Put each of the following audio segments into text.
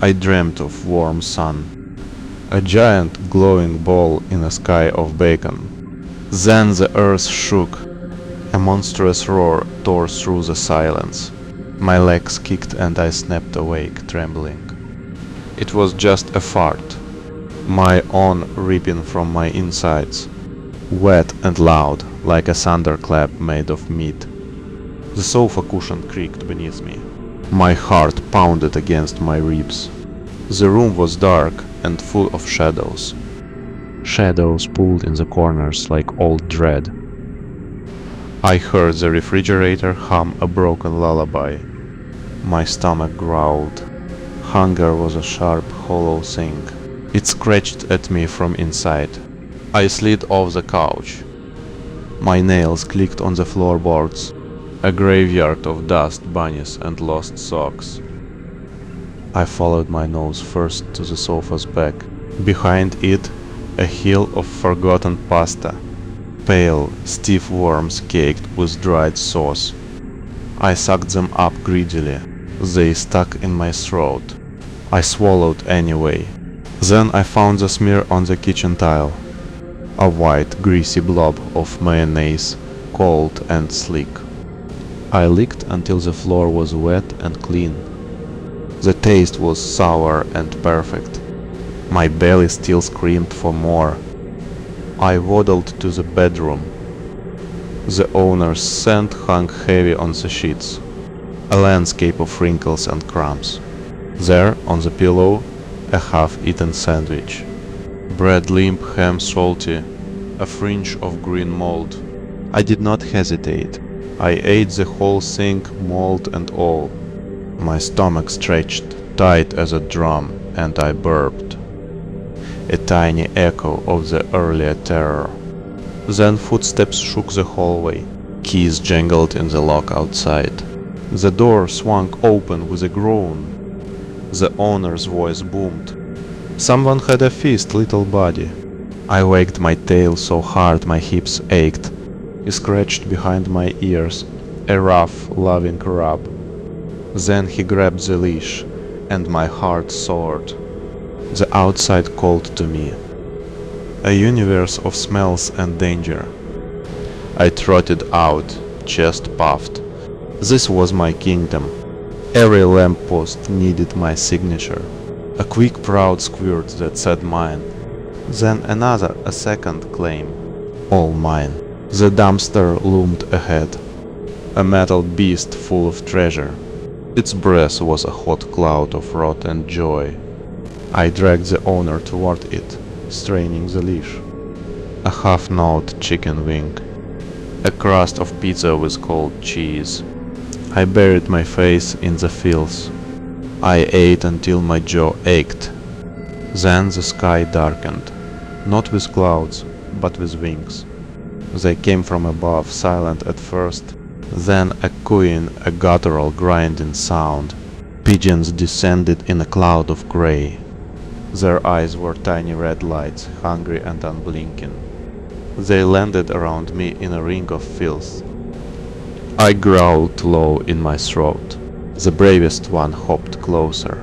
I dreamt of warm sun, a giant glowing ball in a sky of bacon. Then the earth shook. A monstrous roar tore through the silence. My legs kicked and I snapped awake, trembling. It was just a fart, my own ripping from my insides, wet and loud, like a thunderclap made of meat. The sofa cushion creaked beneath me. My heart pounded against my ribs. The room was dark and full of shadows. Shadows pulled in the corners like old dread. I heard the refrigerator hum a broken lullaby. My stomach growled. Hunger was a sharp, hollow thing. It scratched at me from inside. I slid off the couch. My nails clicked on the floorboards. A graveyard of dust bunnies and lost socks. I followed my nose first to the sofa's back. Behind it, a hill of forgotten pasta. Pale, stiff worms caked with dried sauce. I sucked them up greedily. They stuck in my throat. I swallowed anyway. Then I found the smear on the kitchen tile. A white, greasy blob of mayonnaise, cold and sleek. I licked until the floor was wet and clean. The taste was sour and perfect. My belly still screamed for more. I waddled to the bedroom. The owner's scent hung heavy on the sheets, a landscape of wrinkles and crumbs. There, on the pillow, a half-eaten sandwich. Bread limp, ham salty, a fringe of green mold. I did not hesitate. I ate the whole thing, mold and all. My stomach stretched, tight as a drum, and I burped. A tiny echo of the earlier terror. Then footsteps shook the hallway. Keys jangled in the lock outside. The door swung open with a groan. The owner's voice boomed. "Someone had a feast, little buddy." I wagged my tail so hard my hips ached. He scratched behind my ears, a rough, loving rub. Then he grabbed the leash, and my heart soared. The outside called to me. A universe of smells and danger. I trotted out, chest puffed. This was my kingdom. Every lamppost needed my signature. A quick proud squirt that said mine. Then another, a second claim. All mine. The dumpster loomed ahead. A metal beast full of treasure. Its breath was a hot cloud of rot and joy. I dragged the owner toward it, straining the leash. A half-gnawed chicken wing. A crust of pizza with cold cheese. I buried my face in the filth. I ate until my jaw ached. Then the sky darkened, not with clouds, but with wings. They came from above, silent at first, then a cooing, a guttural grinding sound. Pigeons descended in a cloud of grey. Their eyes were tiny red lights, hungry and unblinking. They landed around me in a ring of filth. I growled low in my throat. The bravest one hopped closer.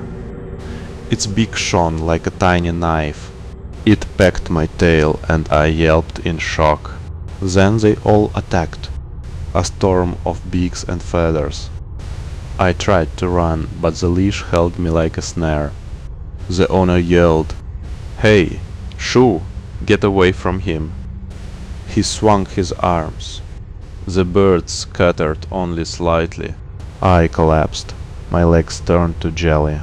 Its beak shone like a tiny knife. It pecked my tail and I yelped in shock. Then they all attacked. A storm of beaks and feathers. I tried to run, but the leash held me like a snare. The owner yelled, "Hey, shoo, get away from him." He swung his arms. The birds scattered only slightly. I collapsed. My legs turned to jelly.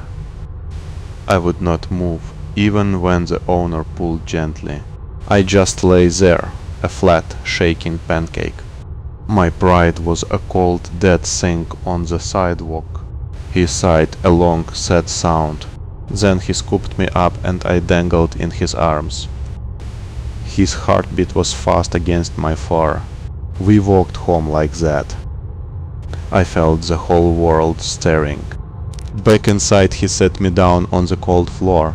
I would not move, even when the owner pulled gently. I just lay there, a flat, shaking pancake. My pride was a cold, dead thing on the sidewalk. He sighed a long, sad sound. Then he scooped me up and I dangled in his arms. His heartbeat was fast against my fur. We walked home like that. I felt the whole world staring. Back inside he set me down on the cold floor.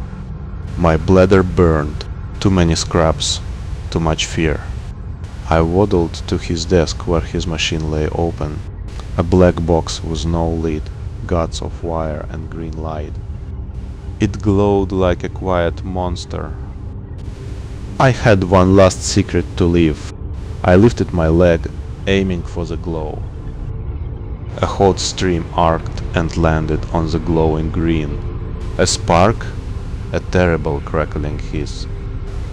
My bladder burned. Too many scraps. Too much fear. I waddled to his desk where his machine lay open. A black box with no lid, guts of wire and green light. It glowed like a quiet monster. I had one last secret to leave. I lifted my leg, aiming for the glow. A hot stream arced and landed on the glowing green. A spark, a terrible crackling hiss.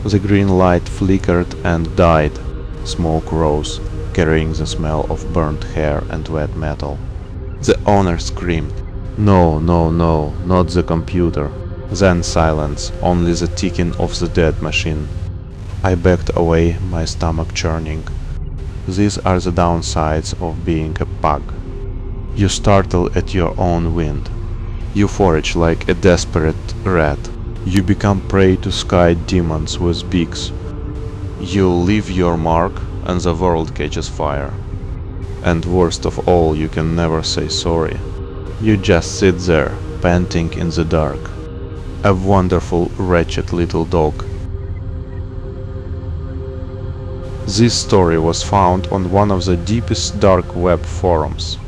The green light flickered and died. Smoke rose, carrying the smell of burnt hair and wet metal. The owner screamed, "No, no, no, not the computer." Then silence, only the ticking of the dead machine. I backed away, my stomach churning. These are the downsides of being a pug. You startle at your own wind. You forage like a desperate rat. You become prey to sky demons with beaks. You leave your mark and the world catches fire. And worst of all, you can never say sorry. You just sit there, panting in the dark. A wonderful, wretched little dog. This story was found on one of the deepest dark web forums.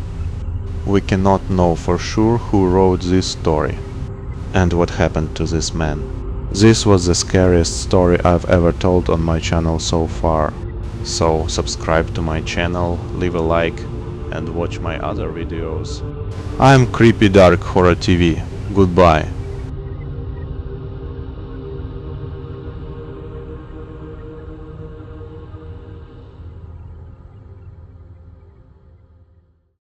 We cannot know for sure who wrote this story and what happened to this man. This was the scariest story I've ever told on my channel so far. So subscribe to my channel, leave a like and watch my other videos. I'm Creepy Dark Horror TV. Goodbye.